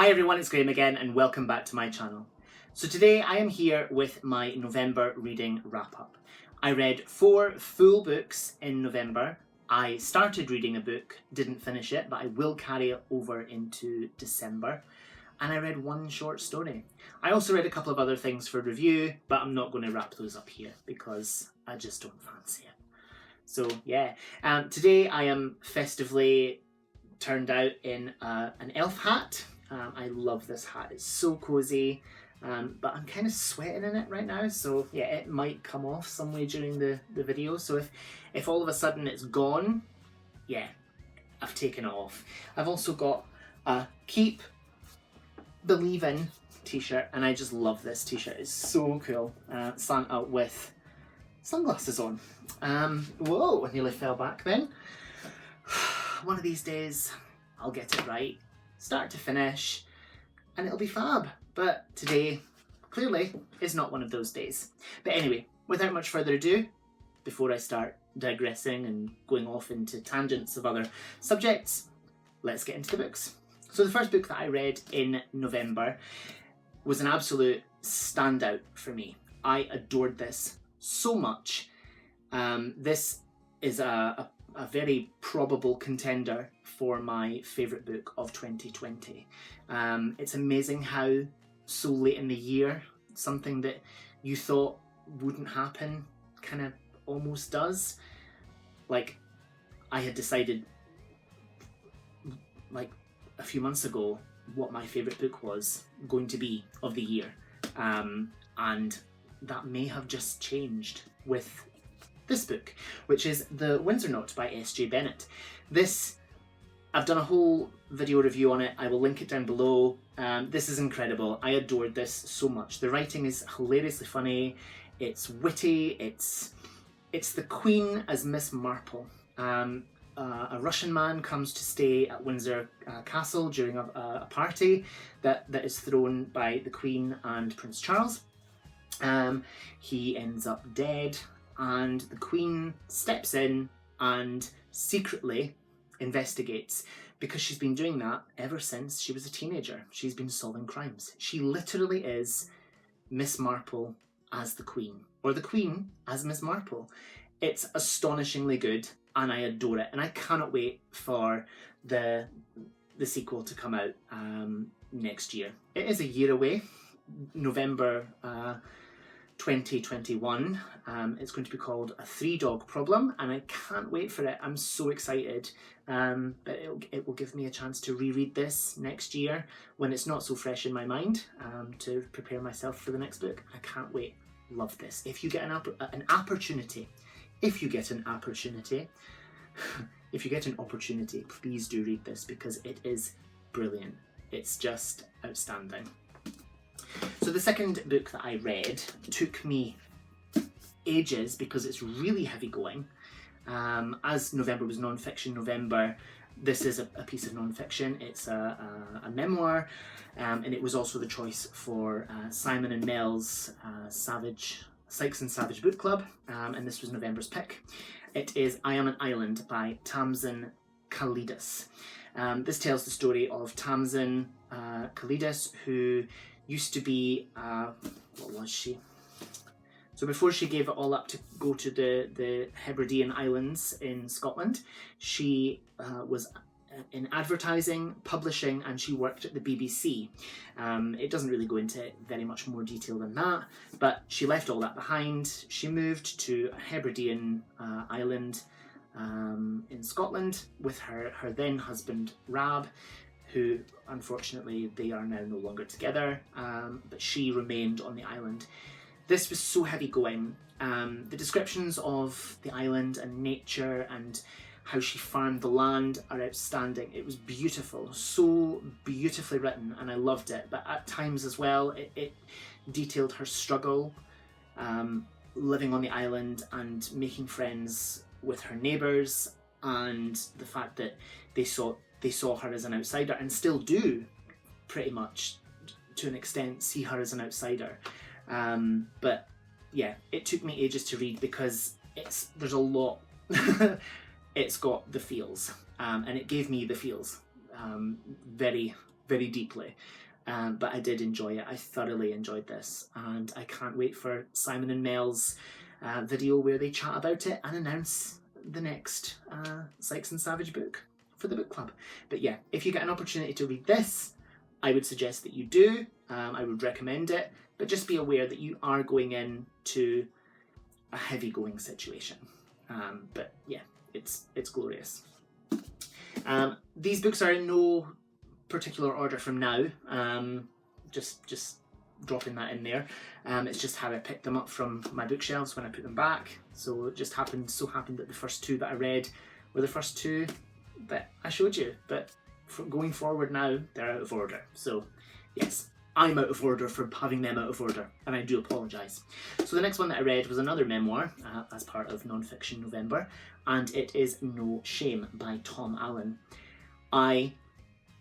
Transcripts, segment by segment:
Hi everyone, it's Graham again and welcome back to my channel. So today I am here with my November reading wrap-up. I read 4 full books in November. I started reading a book, didn't finish it, but I will carry it over into December. And I read 1 short story. I also read a couple of other things for review, but I'm not going to wrap those up here because I just don't fancy it. So yeah, today I am festively turned out in an elf hat. I love this hat, it's so cozy, but I'm kind of sweating in it right now, so yeah, it might come off some way during the video, so if all of a sudden it's gone, yeah, I've taken it off. I've also got a Keep Believin' t-shirt, and I just love this t-shirt, it's so cool. Santa with sunglasses on. Whoa, I nearly fell back then. One of these days, I'll get it right. Start to finish, and it'll be fab. But today, clearly, is not one of those days. But anyway, without much further ado, before I start digressing and going off into tangents of other subjects, let's get into the books. So the first book that I read in November was an absolute standout for me. I adored this so much. This is a very probable contender for my favourite book of 2020. It's amazing how so late in the year, something that you thought wouldn't happen kind of almost does. Like, I had decided like a few months ago what my favourite book was going to be of the year, and that may have just changed with this book, which is The Windsor Knot by S.J. Bennett. This, I've done a whole video review on it, I will link it down below. This is incredible, I adored this so much. The writing is hilariously funny, it's witty, it's the Queen as Miss Marple. A Russian man comes to stay at Windsor Castle during a party that is thrown by the Queen and Prince Charles. He ends up dead, and the Queen steps in and secretly investigates, because she's been doing that ever since she was a teenager. She's been solving crimes. She literally is Miss Marple as the Queen, or the Queen as Miss Marple. It's astonishingly good, and I adore it, and I cannot wait for the sequel to come out next year. It is a year away, November 2021. It's going to be called A 3-Dog Problem, and I can't wait for it. I'm so excited. But it will give me a chance to reread this next year when it's not so fresh in my mind, to prepare myself for the next book. I can't wait. Love this. If you get an opportunity, please do read this, because it is brilliant. It's just outstanding. So the second book that I read took me ages because it's really heavy going. As November was non-fiction November, this is a piece of non-fiction. It's a memoir, and it was also the choice for Simon and Mel's Sykes and Savage Book Club, and this was November's pick. It is I Am an Island by Tamsin Calidas. This tells the story of Tamsin Calidas, who used to be, what was she? So before she gave it all up to go to the Hebridean Islands in Scotland, she was in advertising, publishing, and she worked at the BBC. It doesn't really go into very much more detail than that, but she left all that behind. She moved to a Hebridean island in Scotland with her then husband Rab, who unfortunately they are now no longer together, but she remained on the island. This was so heavy going. The descriptions of the island and nature and how she farmed the land are outstanding. It was beautiful, so beautifully written, and I loved it. But at times as well, it detailed her struggle living on the island and making friends with her neighbours, and the fact that they saw her as an outsider, and still do pretty much to an extent see her as an outsider. But yeah, it took me ages to read because there's a lot. It's got the feels, and it gave me the feels very, very deeply. But I did enjoy it. I thoroughly enjoyed this, and I can't wait for Simon and Mel's video where they chat about it and announce the next Sykes and Savage book for the book club. But yeah, if you get an opportunity to read this, I would suggest that you do. I would recommend it, but just be aware that you are going into a heavy going situation. But yeah, it's glorious. These books are in no particular order from now. Just dropping that in there. It's just how I picked them up from my bookshelves when I put them back. So it just happened that the first two that I read were the first two that I showed you. But going forward now, they're out of order. So yes, I'm out of order for having them out of order, and I do apologise. So the next one that I read was another memoir as part of Non-Fiction November, and it is No Shame by Tom Allan. I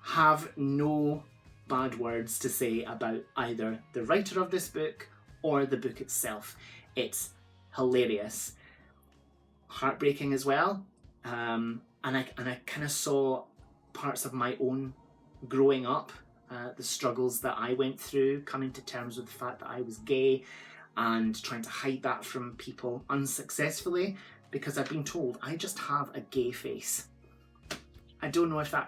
have no bad words to say about either the writer of this book or the book itself. It's hilarious, heartbreaking as well, and I kind of saw parts of my own growing up, the struggles that I went through, coming to terms with the fact that I was gay and trying to hide that from people unsuccessfully because I've been told I just have a gay face. I don't know if I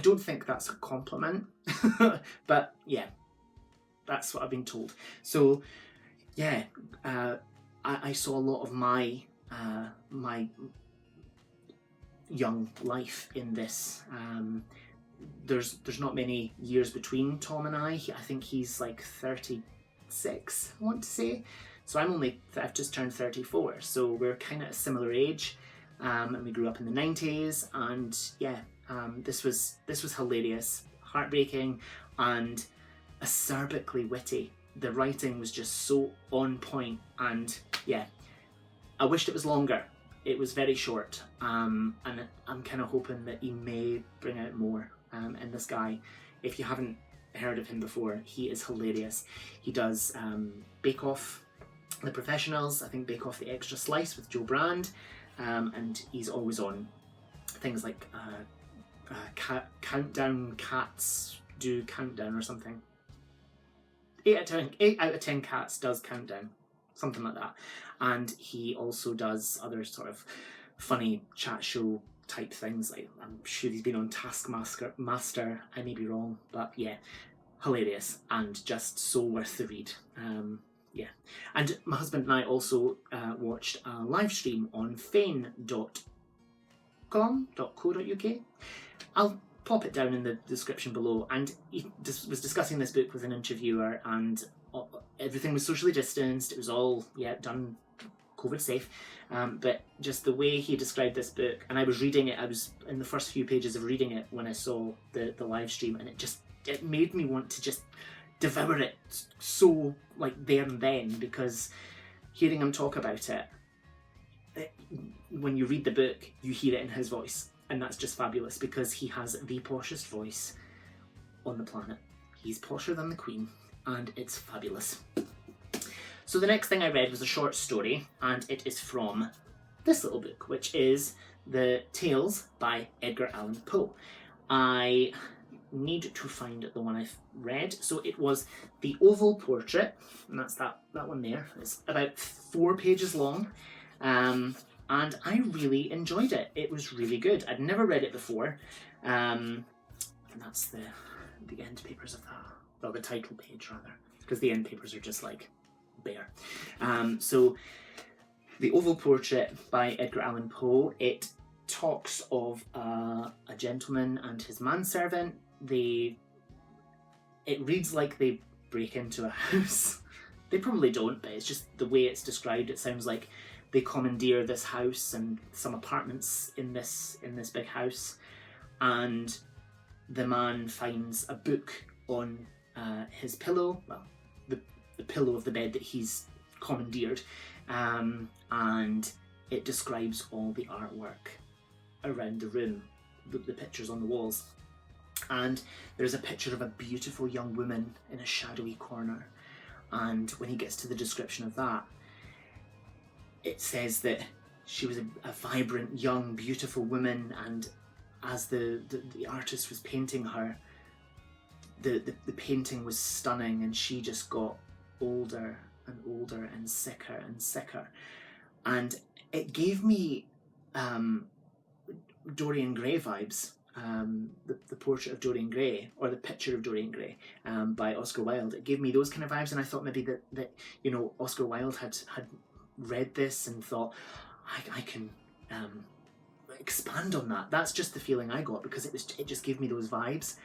don't think that's a compliment, but yeah, that's what I've been told. So yeah, I saw a lot of my young life in this. There's not many years between Tom and I. I think he's like 36, I want to say. So I've just turned 34. So we're kind of a similar age, and we grew up in the 90s. And yeah, this was hilarious, heartbreaking, and acerbically witty. The writing was just so on point, and yeah, I wished it was longer. It was very short, and I'm kind of hoping that he may bring out more. And this guy, if you haven't heard of him before, he is hilarious. He does Bake Off The Professionals, I think Bake Off The Extra Slice with Joe Brand, and he's always on things like Countdown Cats Do Countdown or something. 8 out of 10 cats does Countdown, something like that. And he also does other sort of funny chat show type things. Like, I'm sure he's been on Taskmaster. I may be wrong, but yeah, hilarious and just so worth the read. Yeah, and my husband and I also watched a live stream on fane.co.uk. I'll pop it down in the description below, and he was discussing this book with an interviewer, and everything was socially distanced. It was all done COVID safe, but just the way he described this book, and I was reading it, I was in the first few pages of reading it when I saw the live stream, and it made me want to just devour it so like there and then, because hearing him talk about it, when you read the book you hear it in his voice, and that's just fabulous because he has the poshest voice on the planet. He's posher than the Queen, and it's fabulous. So the next thing I read was a short story, and it is from this little book, which is The Tales by Edgar Allan Poe. I need to find the one I've read. So it was The Oval Portrait, and that's that one there. It's about 4 pages long, and I really enjoyed it. It was really good. I'd never read it before, and that's the end papers of that, or the title page rather, because the end papers are just like bare. So The Oval Portrait by Edgar Allan Poe, it talks of a gentleman and his manservant. It reads like they break into a house. They probably don't, but it's just the way it's described. It sounds like they commandeer this house and some apartments in this big house, and the man finds a book on his pillow, well, the pillow of the bed that he's commandeered, and it describes all the artwork around the room, the pictures on the walls. And there's a picture of a beautiful young woman in a shadowy corner, and when he gets to the description of that, it says that she was a vibrant, young, beautiful woman, and as the artist was painting her, the painting was stunning, and she just got older and older and sicker and sicker. And it gave me Dorian Gray vibes. The portrait of Dorian Gray, or the picture of Dorian Gray, by Oscar Wilde. It gave me those kind of vibes, and I thought maybe that you know, Oscar Wilde had read this and thought, I can expand on that. That's just the feeling I got, because it just gave me those vibes,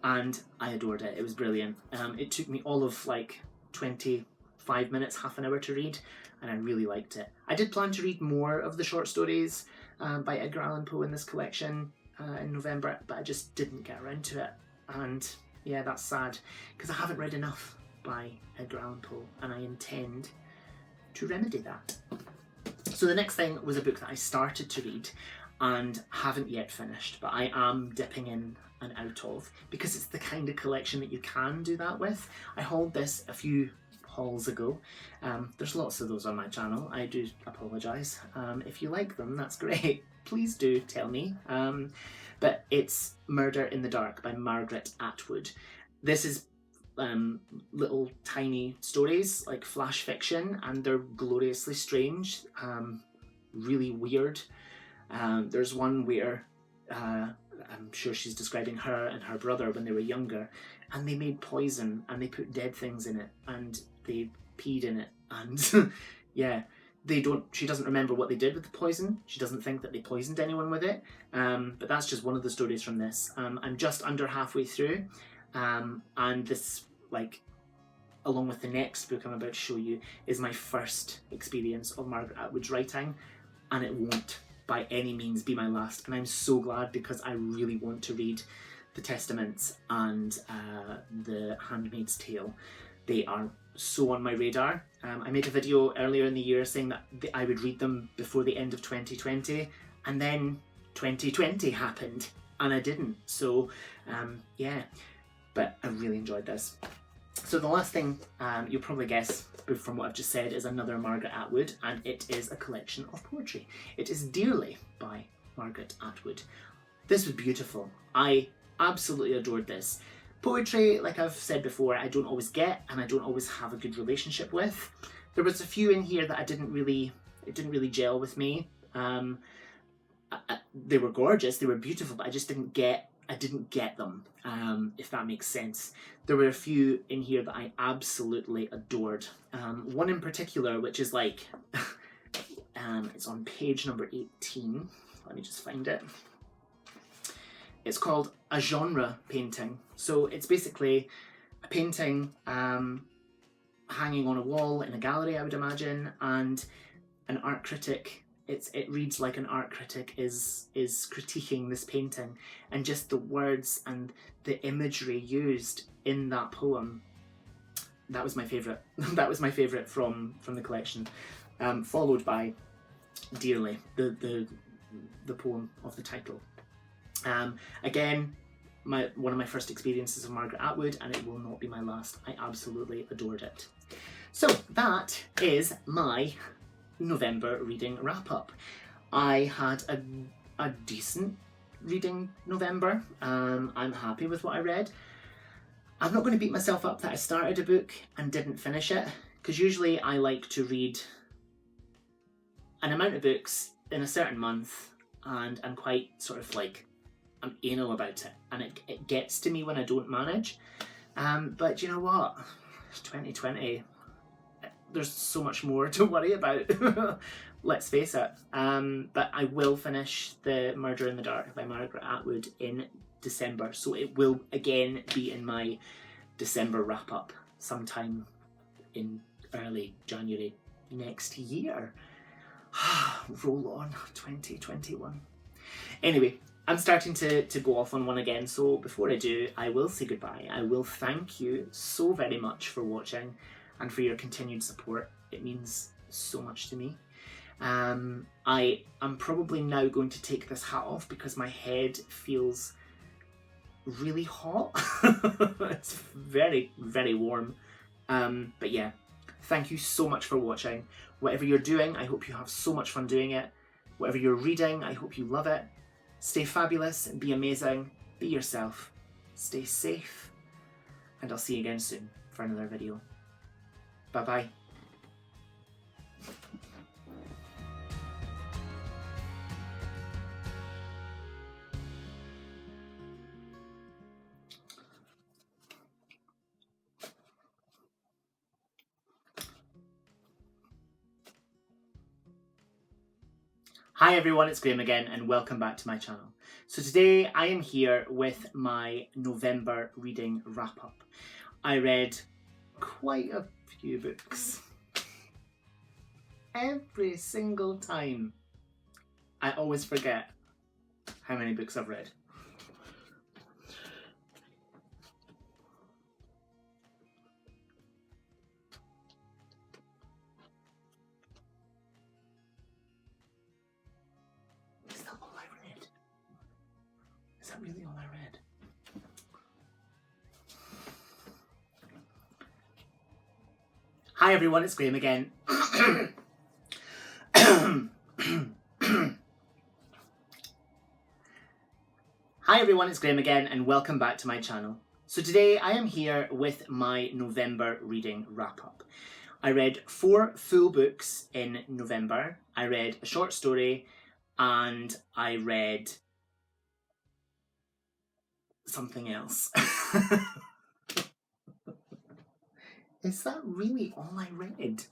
and I adored it. It was brilliant. It took me all of like 25 minutes, half an hour to read, and I really liked it. I did plan to read more of the short stories by Edgar Allan Poe in this collection in November, but I just didn't get around to it, and yeah, that's sad, because I haven't read enough by Edgar Allan Poe, and I intend to remedy that. So the next thing was a book that I started to read and haven't yet finished, but I am dipping in and out of, because it's the kind of collection that you can do that with. I hauled this a few hauls ago. There's lots of those on my channel. I do apologise. If you like them, that's great. Please do tell me. But it's Murder in the Dark by Margaret Atwood. This is little tiny stories, like flash fiction, and they're gloriously strange, really weird. There's one where I'm sure she's describing her and her brother when they were younger, and they made poison and they put dead things in it and they peed in it, and yeah, she doesn't remember what they did with the poison. She doesn't think that they poisoned anyone with it, but that's just one of the stories from this. I'm just under halfway through, and this, like, along with the next book I'm about to show you, is my first experience of Margaret Atwood's writing, and it won't by any means be my last, and I'm so glad, because I really want to read The Testaments and The Handmaid's Tale. They are so on my radar. I made a video earlier in the year saying that I would read them before the end of 2020, and then 2020 happened and I didn't. So yeah, but I really enjoyed this. So the last thing you'll probably guess from what I've just said is another Margaret Atwood, and it is a collection of poetry. It is Dearly by Margaret Atwood. This was beautiful. I absolutely adored this. Poetry, like I've said before, I don't always get, and I don't always have a good relationship with. There was a few in here that it didn't really gel with me. They were gorgeous, they were beautiful, but I just didn't get them, if that makes sense. There were a few in here that I absolutely adored. One in particular, which is like, it's on page number 18. Let me just find it. It's called A Genre Painting. So it's basically a painting hanging on a wall in a gallery, I would imagine, and an art critic, it reads like an art critic is critiquing this painting, and just the words and the imagery used in that poem, that was my favourite. That was my favourite from the collection, followed by Dearly, the poem of the title. Again, one of my first experiences of Margaret Atwood, and it will not be my last. I absolutely adored it. So that is my November reading wrap up. I had a decent reading November. I'm happy with what I read. I'm not going to beat myself up that I started a book and didn't finish it, because usually I like to read an amount of books in a certain month, and I'm quite sort of like, I'm anal about it, and it gets to me when I don't manage. But you know what? 2020, there's so much more to worry about. Let's face it. But I will finish The Murder in the Dark by Margaret Atwood in December, so it will again be in my December wrap up sometime in early January next year. Roll on, 2021. Anyway, I'm starting to go off on one again, so before I do, I will say goodbye. I will thank you so very much for watching and for your continued support. It means so much to me. I am probably now going to take this hat off because my head feels really hot. It's very, very warm. But yeah, thank you so much for watching. Whatever you're doing, I hope you have so much fun doing it. Whatever you're reading, I hope you love it. Stay fabulous and be amazing. Be yourself. Stay safe. and I'll see you again soon for another video. Bye bye. Hi everyone, it's Graham again and welcome back to my channel. So today I am here with my November reading wrap up. I read quite a few books. Every single time I always forget how many books I've read. Is that all I read? Is that really all I read? Hi everyone, it's Graham again. Hi everyone, it's Graham again and welcome back to my channel. So today I am here with my November reading wrap up. I read 4 full books in November. I read a short story and I read something else. Is that really all I read?